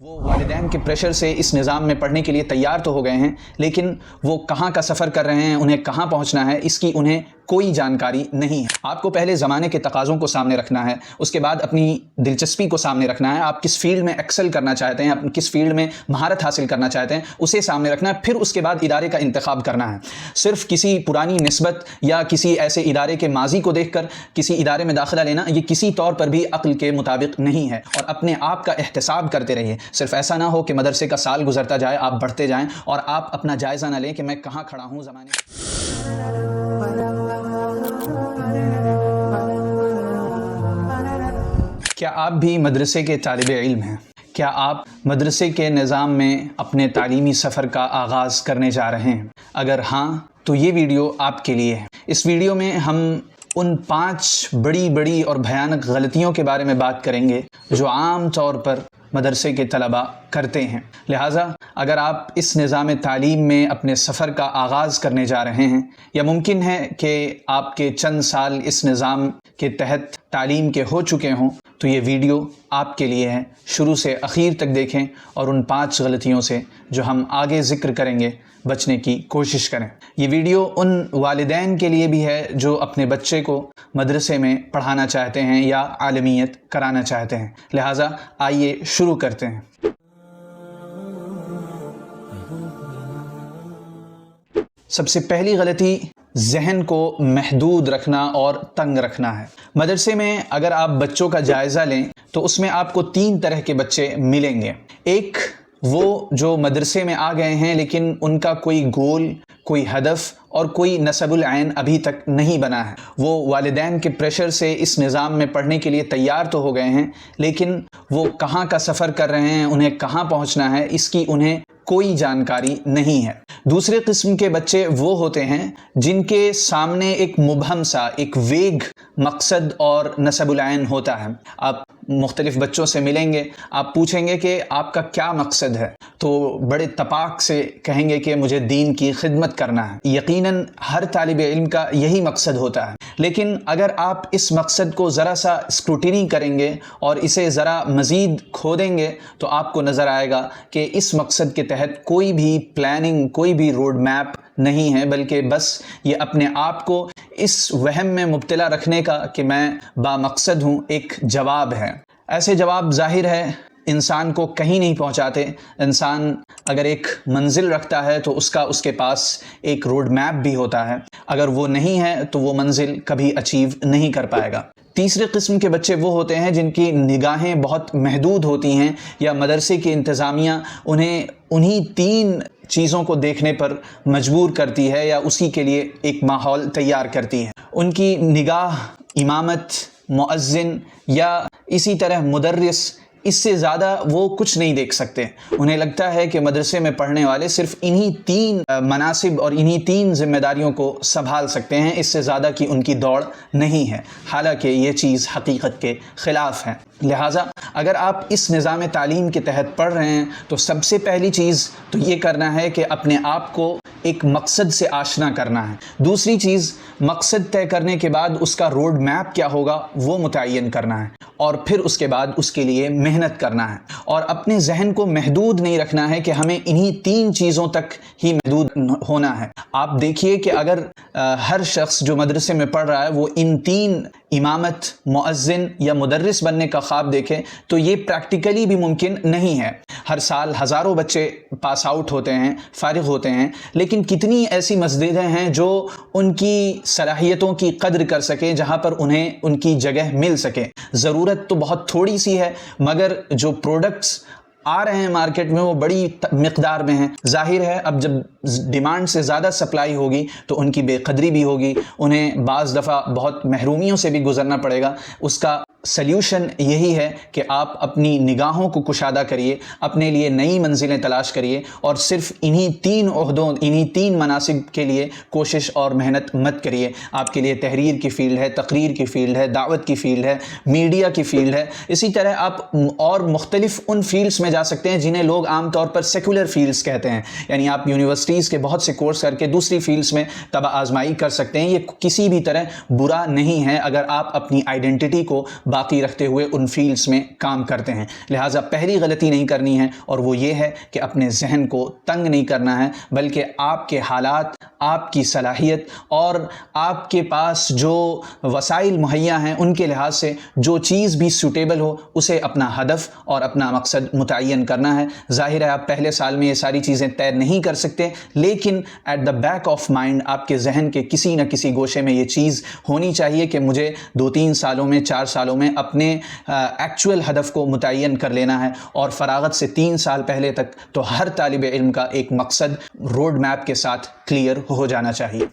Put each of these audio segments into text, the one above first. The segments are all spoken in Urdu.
وہ والدین کے پریشر سے اس نظام میں پڑھنے کے لیے تیار تو ہو گئے ہیں، لیکن وہ کہاں کا سفر کر رہے ہیں، انہیں کہاں پہنچنا ہے، اس کی انہیں کوئی جانکاری نہیں ہے۔ آپ کو پہلے زمانے کے تقاضوں کو سامنے رکھنا ہے، اس کے بعد اپنی دلچسپی کو سامنے رکھنا ہے۔ آپ کس فیلڈ میں ایکسل کرنا چاہتے ہیں، کس فیلڈ میں مہارت حاصل کرنا چاہتے ہیں، اسے سامنے رکھنا ہے، پھر اس کے بعد ادارے کا انتخاب کرنا ہے۔ صرف کسی پرانی نسبت یا کسی ایسے ادارے کے ماضی کو دیکھ کر کسی ادارے میں داخلہ لینا، یہ کسی طور پر بھی عقل کے مطابق نہیں ہے۔ اور اپنے آپ کا احتساب کرتے رہیے۔ صرف ایسا نہ ہو کہ مدرسے کا سال گزرتا جائے، آپ بڑھتے جائیں اور آپ اپنا جائزہ نہ لیں کہ میں کہاں کھڑا ہوں زمانے۔ کیا آپ بھی مدرسے کے طالب علم ہیں؟ کیا آپ مدرسے کے نظام میں اپنے تعلیمی سفر کا آغاز کرنے جا رہے ہیں؟ اگر ہاں تو یہ ویڈیو آپ کے لیے ہے۔ اس ویڈیو میں ہم ان 5 بڑی اور بھیانک غلطیوں کے بارے میں بات کریں گے جو عام طور پر مدرسے کے طلباء کرتے ہیں۔ لہٰذا اگر آپ اس نظام تعلیم میں اپنے سفر کا آغاز کرنے جا رہے ہیں، یا ممکن ہے کہ آپ کے چند سال اس نظام کے تحت تعلیم کے ہو چکے ہوں، تو یہ ویڈیو آپ کے لیے ہے۔ شروع سے آخر تک دیکھیں اور ان 5 غلطیوں سے جو ہم آگے ذکر کریں گے بچنے کی کوشش کریں۔ یہ ویڈیو ان والدین کے لیے بھی ہے جو اپنے بچے کو مدرسے میں پڑھانا چاہتے ہیں یا عالمیت کرانا چاہتے ہیں۔ لہٰذا آئیے شروع کرتے ہیں۔ سب سے پہلی غلطی ذہن کو محدود رکھنا اور تنگ رکھنا ہے۔ مدرسے میں اگر آپ بچوں کا جائزہ لیں تو اس میں آپ کو 3 طرح کے بچے ملیں گے۔ ایک وہ جو مدرسے میں آ گئے ہیں لیکن ان کا کوئی گول، کوئی ہدف اور کوئی نصب العین ابھی تک نہیں بنا ہے۔ وہ والدین کے پریشر سے اس نظام میں پڑھنے کے لیے تیار تو ہو گئے ہیں، لیکن وہ کہاں کا سفر کر رہے ہیں، انہیں کہاں پہنچنا ہے، اس کی انہیں کوئی جانکاری نہیں ہے۔ دوسرے قسم کے بچے وہ ہوتے ہیں جن کے سامنے ایک مبہم سا، ایک ویگ مقصد اور نصب العین ہوتا ہے۔ آپ مختلف بچوں سے ملیں گے، آپ پوچھیں گے کہ آپ کا کیا مقصد ہے، تو بڑے تپاک سے کہیں گے کہ مجھے دین کی خدمت کرنا ہے۔ یقیناً ہر طالب علم کا یہی مقصد ہوتا ہے، لیکن اگر آپ اس مقصد کو ذرا سا اسکروٹنی کریں گے اور اسے ذرا مزید کھودیں گے تو آپ کو نظر آئے گا کہ اس مقصد کے تحت کوئی بھی پلاننگ، کوئی بھی روڈ میپ نہیں ہے، بلکہ بس یہ اپنے آپ کو اس وہم میں مبتلا رکھنے کا کہ میں بامقصد ہوں ایک جواب ہے۔ ایسے جواب ظاہر ہے انسان کو کہیں نہیں پہنچاتے۔ انسان اگر ایک منزل رکھتا ہے تو اس کے پاس ایک روڈ میپ بھی ہوتا ہے۔ اگر وہ نہیں ہے تو وہ منزل کبھی اچیو نہیں کر پائے گا۔ تیسرے قسم کے بچے وہ ہوتے ہیں جن کی نگاہیں بہت محدود ہوتی ہیں، یا مدرسے کی انتظامیہ انہیں انہی 3 چیزوں کو دیکھنے پر مجبور کرتی ہے یا اسی کے لیے ایک ماحول تیار کرتی ہے۔ ان کی نگاہ امامت، مؤذن یا اسی طرح مدرس، اس سے زیادہ وہ کچھ نہیں دیکھ سکتے۔ انہیں لگتا ہے کہ مدرسے میں پڑھنے والے صرف انہی 3 مناصب اور انہی 3 ذمہ داریوں کو سنبھال سکتے ہیں، اس سے زیادہ کی ان کی دوڑ نہیں ہے، حالانکہ یہ چیز حقیقت کے خلاف ہے۔ لہٰذا اگر آپ اس نظام تعلیم کے تحت پڑھ رہے ہیں تو سب سے پہلی چیز تو یہ کرنا ہے کہ اپنے آپ کو ایک مقصد سے آشنا کرنا ہے۔ دوسری چیز، مقصد طے کرنے کے بعد اس کا روڈ میپ کیا ہوگا وہ متعین کرنا ہے، اور پھر اس کے بعد اس کے لیے محنت کرنا ہے۔ اور اپنے ذہن کو محدود نہیں رکھنا ہے کہ ہمیں انہی 3 چیزوں تک ہی محدود ہونا ہے۔ آپ دیکھیے کہ اگر ہر شخص جو مدرسے میں پڑھ رہا ہے وہ ان 3 امامت، مؤذن یا مدرس بننے کا خواب دیکھے تو یہ پریکٹیکلی بھی ممکن نہیں ہے۔ ہر سال ہزاروں بچے پاس آؤٹ ہوتے ہیں، فارغ ہوتے ہیں، لیکن کتنی ایسی مسجدیں ہیں جو ان کی صلاحیتوں کی قدر کر سکیں، جہاں پر انہیں ان کی جگہ مل سکے۔ ضرورت تو بہت تھوڑی سی ہے، مگر جو پروڈکٹس آ رہے ہیں مارکیٹ میں وہ بڑی مقدار میں ہیں۔ ظاہر ہے اب جب ڈیمانڈ سے زیادہ سپلائی ہوگی تو ان کی بے قدری بھی ہوگی، انہیں بعض دفعہ بہت محرومیوں سے بھی گزرنا پڑے گا۔ اس کا سلیوشن یہی ہے کہ آپ اپنی نگاہوں کو کشادہ کریے، اپنے لیے نئی منزلیں تلاش کریے، اور صرف انہی 3 عہدوں، انہی 3 مناصب کے لیے کوشش اور محنت مت کریے۔ آپ کے لیے تحریر کی فیلڈ ہے، تقریر کی فیلڈ ہے، دعوت کی فیلڈ ہے، میڈیا کی فیلڈ ہے۔ اسی طرح آپ اور مختلف ان فیلڈز میں جا سکتے ہیں جنہیں لوگ عام طور پر سیکولر فیلڈز کہتے ہیں، یعنی آپ یونیورسٹی یونیورسٹیز کے بہت سے کورس کر کے دوسری فیلڈس میں تباہ آزمائی کر سکتے ہیں. یہ کسی بھی طرح برا نہیں ہے اگر آپ اپنی آئیڈینٹی کو باقی رکھتے ہوئے ان فیلڈس میں کام کرتے ہیں. لہٰذا پہلی غلطی نہیں کرنی ہے اور وہ یہ ہے کہ اپنے ذہن کو تنگ نہیں کرنا ہے، بلکہ آپ کے حالات، آپ کی صلاحیت اور آپ کے پاس جو وسائل مہیا ہیں ان کے لحاظ سے جو چیز بھی سوٹیبل ہو اسے اپنا ہدف اور اپنا مقصد متعین کرنا ہے. ظاہر ہے آپ پہلے سال میں یہ ساری چیزیں طے نہیں کر سکتے، لیکن at the back of mind آپ کے ذہن کے کسی نہ کسی گوشے میں یہ چیز ہونی چاہیے کہ مجھے 2-3 سالوں میں 4 سالوں میں اپنے ایکچوئل ہدف کو متعین کر لینا ہے. اور فراغت سے 3 سال پہلے تک تو ہر طالب علم کا ایک مقصد روڈ میپ کے ساتھ کلیئر ہو جانا چاہیے.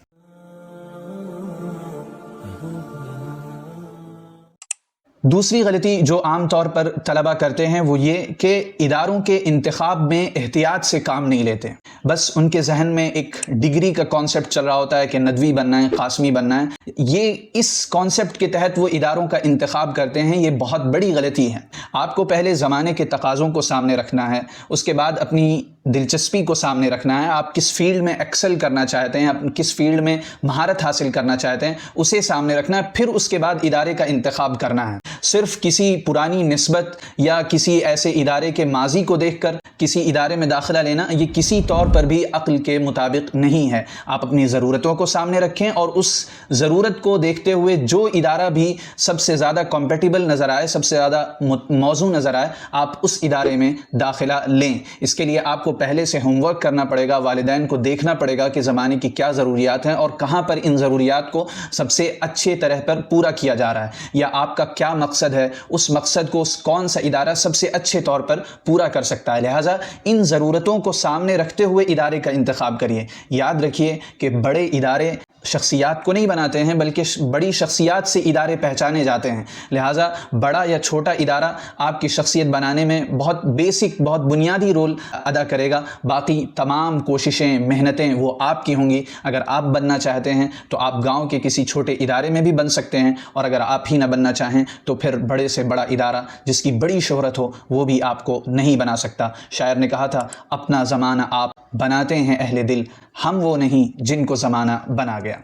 دوسری غلطی جو عام طور پر طلبہ کرتے ہیں وہ یہ کہ اداروں کے انتخاب میں احتیاط سے کام نہیں لیتے. بس ان کے ذہن میں ایک ڈگری کا کانسیپٹ چل رہا ہوتا ہے کہ ندوی بننا ہے، قاسمی بننا ہے. یہ اس کانسیپٹ کے تحت وہ اداروں کا انتخاب کرتے ہیں. یہ بہت بڑی غلطی ہے. آپ کو پہلے زمانے کے تقاضوں کو سامنے رکھنا ہے، اس کے بعد اپنی دلچسپی کو سامنے رکھنا ہے. آپ کس فیلڈ میں ایکسل کرنا چاہتے ہیں، کس فیلڈ میں مہارت حاصل کرنا چاہتے ہیں، اسے سامنے رکھنا ہے. پھر اس کے بعد ادارے کا انتخاب کرنا ہے. صرف کسی پرانی نسبت یا کسی ایسے ادارے کے ماضی کو دیکھ کر کسی ادارے میں داخلہ لینا یہ کسی طور پر بھی عقل کے مطابق نہیں ہے. آپ اپنی ضرورتوں کو سامنے رکھیں اور اس ضرورت کو دیکھتے ہوئے جو ادارہ بھی سب سے زیادہ کمپیٹیبل نظر آئے، سب سے زیادہ موزوں نظر آئے، آپ اس ادارے میں داخلہ لیں. اس کے لیے آپ کو پہلے سے ہوم ورک کرنا پڑے گا. والدین کو دیکھنا پڑے گا کہ زمانے کی کیا ضروریات ہیں اور کہاں پر ان ضروریات کو سب سے اچھے طرح پر پورا کیا جا رہا ہے، یا آپ کا کیا مقصد ہے، اس مقصد کو کون سا ادارہ سب سے اچھے طور پر پورا کر سکتا ہے. لہٰذا ان ضرورتوں کو سامنے رکھتے ہوئے ادارے کا انتخاب کریے. یاد رکھیے کہ بڑے ادارے شخصیات کو نہیں بناتے ہیں، بلکہ بڑی شخصیات سے ادارے پہچانے جاتے ہیں. لہٰذا بڑا یا چھوٹا ادارہ آپ کی شخصیت بنانے میں بہت بیسک، بہت بنیادی رول ادا کرے گا. باقی تمام کوششیں، محنتیں وہ آپ کی ہوں گی. اگر آپ بننا چاہتے ہیں تو آپ گاؤں کے کسی چھوٹے ادارے میں بھی بن سکتے ہیں، اور اگر آپ ہی نہ بننا چاہیں تو پھر بڑے سے بڑا ادارہ جس کی بڑی شہرت ہو وہ بھی آپ کو نہیں بنا سکتا. شاعر نے کہا تھا، اپنا زمانہ آپ بناتے ہیں اہل دل، ہم وہ نہیں جن کو زمانہ بنا گیا.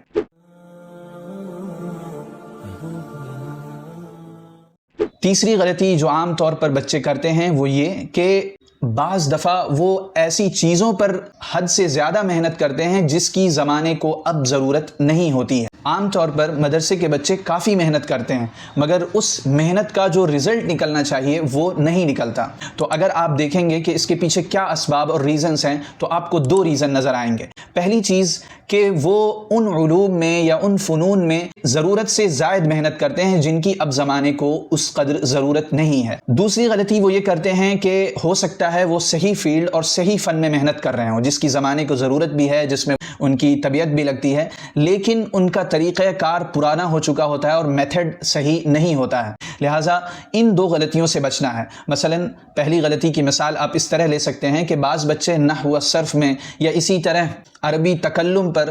تیسری غلطی جو عام طور پر بچے کرتے ہیں وہ یہ کہ بعض دفعہ وہ ایسی چیزوں پر حد سے زیادہ محنت کرتے ہیں جس کی زمانے کو اب ضرورت نہیں ہوتی ہے. عام طور پر مدرسے کے بچے کافی محنت کرتے ہیں مگر اس محنت کا جو رزلٹ نکلنا چاہیے وہ نہیں نکلتا. تو اگر آپ دیکھیں گے کہ اس کے پیچھے کیا اسباب اور ریزنز ہیں تو آپ کو 2 ریزن نظر آئیں گے. پہلی چیز کہ وہ ان علوم میں یا ان فنون میں ضرورت سے زائد محنت کرتے ہیں جن کی اب زمانے کو اس قدر ضرورت نہیں ہے. دوسری غلطی وہ یہ کرتے ہیں کہ ہو سکتا ہے وہ صحیح فیلڈ اور صحیح فن میں محنت کر رہے ہوں جس کی زمانے کو ضرورت بھی ہے، جس میں ان کی طبیعت بھی لگتی ہے، لیکن ان کا طریقہ کار پرانا ہو چکا ہوتا ہے اور میتھڈ صحیح نہیں ہوتا ہے. لہٰذا ان 2 غلطیوں سے بچنا ہے. مثلا پہلی غلطی کی مثال آپ اس طرح لے سکتے ہیں کہ بعض بچے نحو و صرف میں یا اسی طرح عربی تکلم پر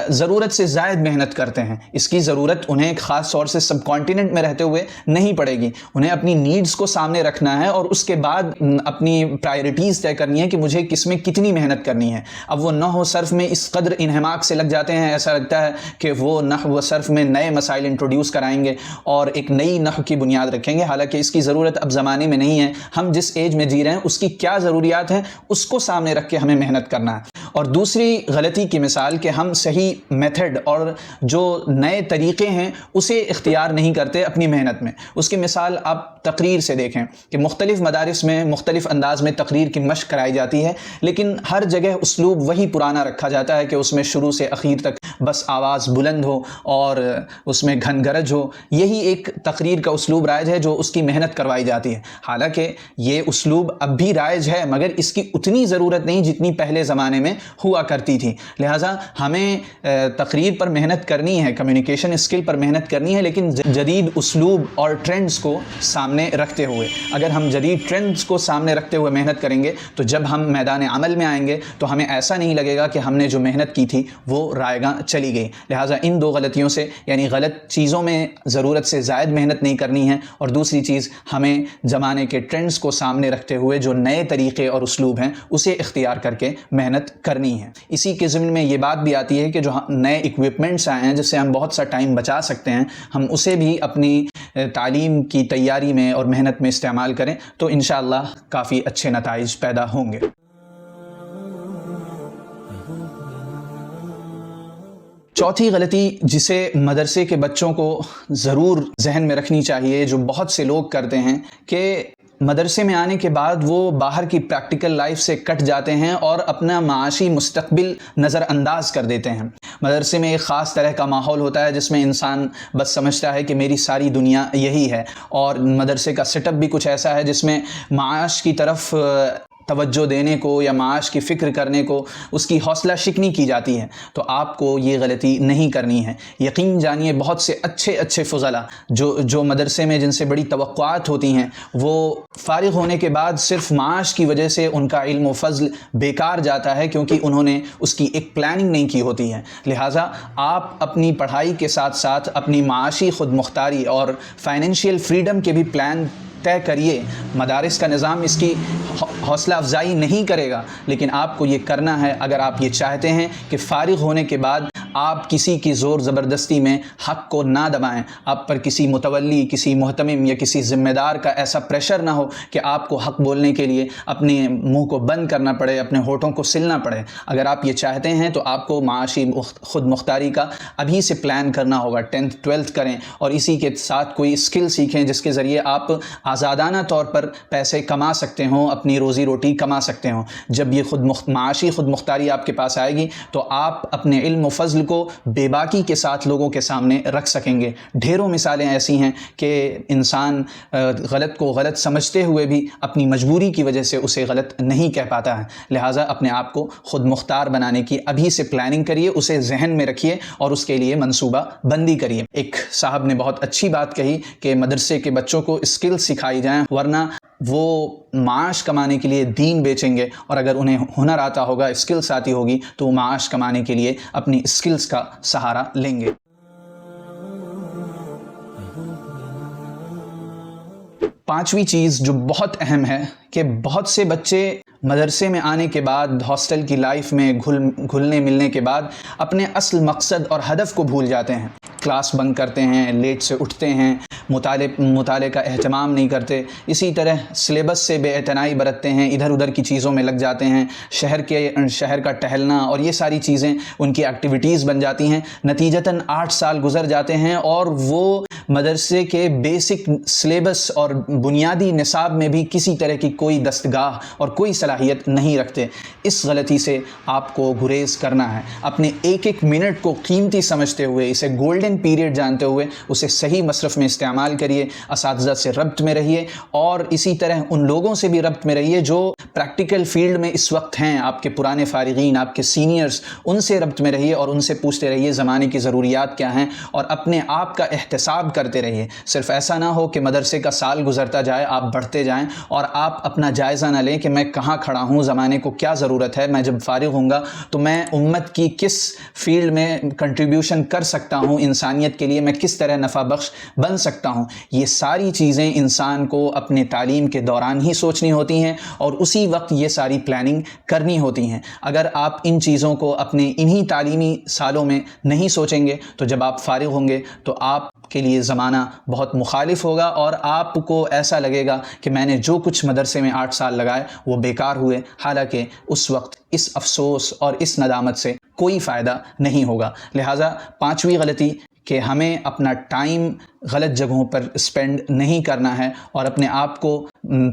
ضرورت سے زائد محنت کرتے ہیں. اس کی ضرورت انہیں ایک خاص طور سے سب کانٹیننٹ میں رہتے ہوئے نہیں پڑے گی. انہیں اپنی نیڈز کو سامنے رکھنا ہے اور اس کے بعد اپنی پرائرٹیز طے کرنی ہے کہ مجھے کس میں کتنی محنت کرنی ہے. اب وہ نحو و صرف میں اس قدر انہماک سے لگ جاتے ہیں، ایسا لگتا ہے کہ وہ نحو و صرف میں نئے مسائل انٹروڈیوس کرائیں گے اور ایک نئی نحو کی بنیاد رکھیں گے، حالانکہ اس کی ضرورت اب زمانے میں نہیں ہے. ہم جس ایج میں جی رہے ہیں اس کی کیا ضروریات ہیں اس کو سامنے رکھ کے ہمیں محنت کرنا ہے. اور دوسری غلطی کی مثال کہ ہم صحیح میتھڈ اور جو نئے طریقے ہیں اسے اختیار نہیں کرتے اپنی محنت میں. اس کی مثال آپ تقریر سے دیکھیں کہ مختلف مدارس میں مختلف انداز میں تقریر کی مشق کرائی جاتی ہے، لیکن ہر جگہ اسلوب وہی پرانا رکھا جاتا ہے کہ اس میں شروع سے اخیر تک بس آواز بلند ہو اور اس میں گھن گرج ہو. یہی ایک تقریر کا اسلوب رائج ہے جو اس کی محنت کروائی جاتی ہے. حالانکہ یہ اسلوب اب بھی رائج ہے مگر اس کی اتنی ضرورت نہیں جتنی پہلے زمانے میں ہوا کرتی تھی. لہٰذا ہمیں تقریر پر محنت کرنی ہے، کمیونیکیشن اسکل پر محنت کرنی ہے، لیکن جدید اسلوب اور ٹرینڈز کو سامنے رکھتے ہوئے. اگر ہم جدید ٹرینڈز کو سامنے رکھتے ہوئے محنت کریں گے تو جب ہم میدان عمل میں آئیں گے تو ہمیں ایسا نہیں لگے گا کہ ہم نے جو محنت کی تھی وہ رائیگاں چلی گئی۔ لہٰذا ان دو غلطیوں سے، یعنی غلط چیزوں میں ضرورت سے زائد محنت نہیں کرنی ہے، اور دوسری چیز ہمیں زمانے کے ٹرینڈز کو سامنے رکھتے ہوئے جو نئے طریقے اور اسلوب ہیں اسے اختیار کر کے محنت کرنی ہے۔ اسی کے ضمن میں یہ بات بھی آتی ہے کہ جو نئے اکوپمنٹس آئے ہیں جس سے ہم بہت سا ٹائم بچا سکتے ہیں، ہم اسے بھی اپنی تعلیم کی تیاری میں اور محنت میں استعمال کریں تو انشاءاللہ کافی اچھے نتائج پیدا ہوں گے۔ چوتھی غلطی جسے مدرسے کے بچوں کو ضرور ذہن میں رکھنی چاہیے، جو بہت سے لوگ کرتے ہیں، کہ مدرسے میں آنے کے بعد وہ باہر کی پریکٹیکل لائف سے کٹ جاتے ہیں اور اپنا معاشی مستقبل نظر انداز کر دیتے ہیں۔ مدرسے میں ایک خاص طرح کا ماحول ہوتا ہے جس میں انسان بس سمجھتا ہے کہ میری ساری دنیا یہی ہے، اور مدرسے کا سیٹ اپ بھی کچھ ایسا ہے جس میں معاش کی طرف توجہ دینے کو یا معاش کی فکر کرنے کو اس کی حوصلہ شکنی کی جاتی ہے۔ تو آپ کو یہ غلطی نہیں کرنی ہے۔ یقین جانیے بہت سے اچھے فضلاء جو مدرسے میں جن سے بڑی توقعات ہوتی ہیں، وہ فارغ ہونے کے بعد صرف معاش کی وجہ سے ان کا علم و فضل بیکار جاتا ہے، کیونکہ انہوں نے اس کی ایک پلاننگ نہیں کی ہوتی ہے۔ لہٰذا آپ اپنی پڑھائی کے ساتھ ساتھ اپنی معاشی خود مختاری اور فائنینشیل فریڈم کے بھی پلان طے کریے۔ مدارس کا نظام اس کی حوصلہ افزائی نہیں کرے گا، لیکن آپ کو یہ کرنا ہے اگر آپ یہ چاہتے ہیں کہ فارغ ہونے کے بعد آپ کسی کی زور زبردستی میں حق کو نہ دبائیں، آپ پر کسی متولی، کسی محتمم یا کسی ذمہ دار کا ایسا پریشر نہ ہو کہ آپ کو حق بولنے کے لیے اپنے منہ کو بند کرنا پڑے، اپنے ہونٹوں کو سلنا پڑے۔ اگر آپ یہ چاہتے ہیں تو آپ کو معاشی خود مختاری کا ابھی سے پلان کرنا ہوگا۔ 10th 12th کریں اور اسی کے ساتھ کوئی اسکل سیکھیں جس کے ذریعے آپ آزادانہ طور پر پیسے کما سکتے ہوں، اپنی روزی روٹی کما سکتے ہوں۔ جب یہ معاشی خود مختاری آپ کے پاس آئے گی تو آپ اپنے علم و فضل کو بے باکی کے ساتھ لوگوں کے سامنے رکھ سکیں گے۔ ڈھیروں مثالیں ایسی ہیں کہ انسان غلط کو غلط سمجھتے ہوئے بھی اپنی مجبوری کی وجہ سے اسے غلط نہیں کہہ پاتا ہے۔ لہٰذا اپنے آپ کو خود مختار بنانے کی ابھی سے پلاننگ کریے، اسے ذہن میں رکھیے اور اس کے لیے منصوبہ بندی کریے۔ ایک صاحب نے بہت اچھی بات کہی کہ مدرسے کے بچوں کو اسکل سکھائی جائیں، ورنہ وہ معاش کمانے کے لیے دین بیچیں گے، اور اگر انہیں ہنر آتا ہوگا، اسکلس آتی ہوگی، تو وہ معاش کمانے کے لیے اپنی اسکلس کا سہارا لیں گے۔ پانچویں چیز جو بہت اہم ہے کہ بہت سے بچے مدرسے میں آنے کے بعد، ہاسٹل کی لائف میں گھلنے ملنے کے بعد اپنے اصل مقصد اور ہدف کو بھول جاتے ہیں۔ کلاس بنک کرتے ہیں، لیٹ سے اٹھتے ہیں، مطالعے کا اہتمام نہیں کرتے، اسی طرح سلیبس سے بے اعتنائی برتتے ہیں، ادھر ادھر کی چیزوں میں لگ جاتے ہیں، شہر کا ٹہلنا اور یہ ساری چیزیں ان کی ایکٹیویٹیز بن جاتی ہیں۔ نتیجتاً 8 سال گزر جاتے ہیں اور وہ مدرسے کے بیسک سلیبس اور بنیادی نصاب میں بھی کسی طرح کی کوئی دستگاہ اور کوئی صلاحیت نہیں رکھتے۔ اس غلطی سے آپ کو گریز کرنا ہے۔ اپنے ایک ایک منٹ کو قیمتی سمجھتے ہوئے، اسے گولڈن پیریڈ جانتے ہوئے اسے صحیح مصرف میں استعمال کریے۔ اساتذہ سے ربط میں رہیے اور اسی طرح ان لوگوں سے بھی ربط میں رہیے جو پریکٹیکل فیلڈ میں اس وقت ہیں، آپ کے پرانے فارغین، آپ کے سینئرز، ان سے ربط میں رہیے اور ان سے پوچھتے رہیے زمانے کی ضروریات کیا ہیں، اور اپنے آپ کا احتساب کرتے رہیے۔ صرف ایسا نہ ہو کہ مدرسے کا سال گزرتا جائے، آپ بڑھتے جائیں اور آپ اپنا جائزہ نہ لیں کہ میں کہاں کھڑا ہوں، زمانے کو کیا ضرورت ہے، میں جب فارغ ہوں گا تو میں امت کی کس فیلڈ میں کنٹریبیوشن کر سکتا ہوں، انسانیت کے لیے میں کس طرح نفع بخش بن سکتا ہوں۔ یہ ساری چیزیں انسان کو اپنے تعلیم کے دوران ہی سوچنی ہوتی ہیں اور اسی وقت یہ ساری پلاننگ کرنی ہوتی ہیں۔ اگر آپ ان چیزوں کو اپنے انہی تعلیمی سالوں میں نہیں سوچیں گے تو جب آپ فارغ ہوں گے تو آپ کے لیے زمانہ بہت مخالف ہوگا اور آپ کو ایسا لگے گا کہ میں نے جو کچھ مدرسے میں 8 سال لگائے وہ بیکار ہوئے، حالانکہ اس وقت اس افسوس اور اس ندامت سے کوئی فائدہ نہیں ہوگا۔ لہٰذا 5ویں غلطی کہ ہمیں اپنا ٹائم غلط جگہوں پر اسپینڈ نہیں کرنا ہے اور اپنے آپ کو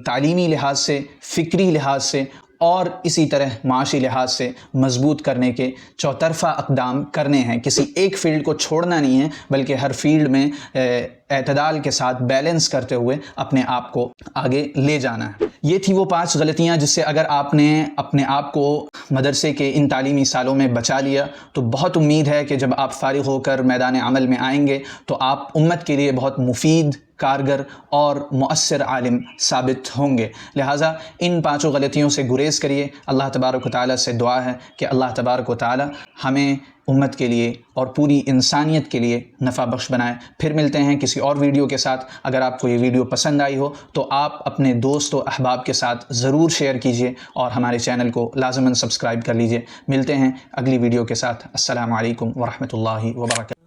تعلیمی لحاظ سے، فکری لحاظ سے اور اسی طرح معاشی لحاظ سے مضبوط کرنے کے چوطرفہ اقدام کرنے ہیں۔ کسی ایک فیلڈ کو چھوڑنا نہیں ہے، بلکہ ہر فیلڈ میں اعتدال کے ساتھ بیلنس کرتے ہوئے اپنے آپ کو آگے لے جانا ہے۔ یہ تھی وہ 5 غلطیاں جس سے اگر آپ نے اپنے آپ کو مدرسے کے ان تعلیمی سالوں میں بچا لیا تو بہت امید ہے کہ جب آپ فارغ ہو کر میدان عمل میں آئیں گے تو آپ امت کے لیے بہت مفید کارگر اور مؤثر عالم ثابت ہوں گے۔ لہٰذا ان 5 غلطیوں سے گریز کریے۔ اللہ تبارک و تعالیٰ سے دعا ہے کہ اللہ تبارک و تعالیٰ ہمیں امت کے لیے اور پوری انسانیت کے لیے نفع بخش بنائے۔ پھر ملتے ہیں کسی اور ویڈیو کے ساتھ۔ اگر آپ کو یہ ویڈیو پسند آئی ہو تو آپ اپنے دوست و احباب کے ساتھ ضرور شیئر کیجئے اور ہمارے چینل کو لازماً سبسکرائب کر لیجئے۔ ملتے ہیں اگلی ویڈیو کے ساتھ۔ السلام علیکم ورحمۃ اللہ وبرکاتہ۔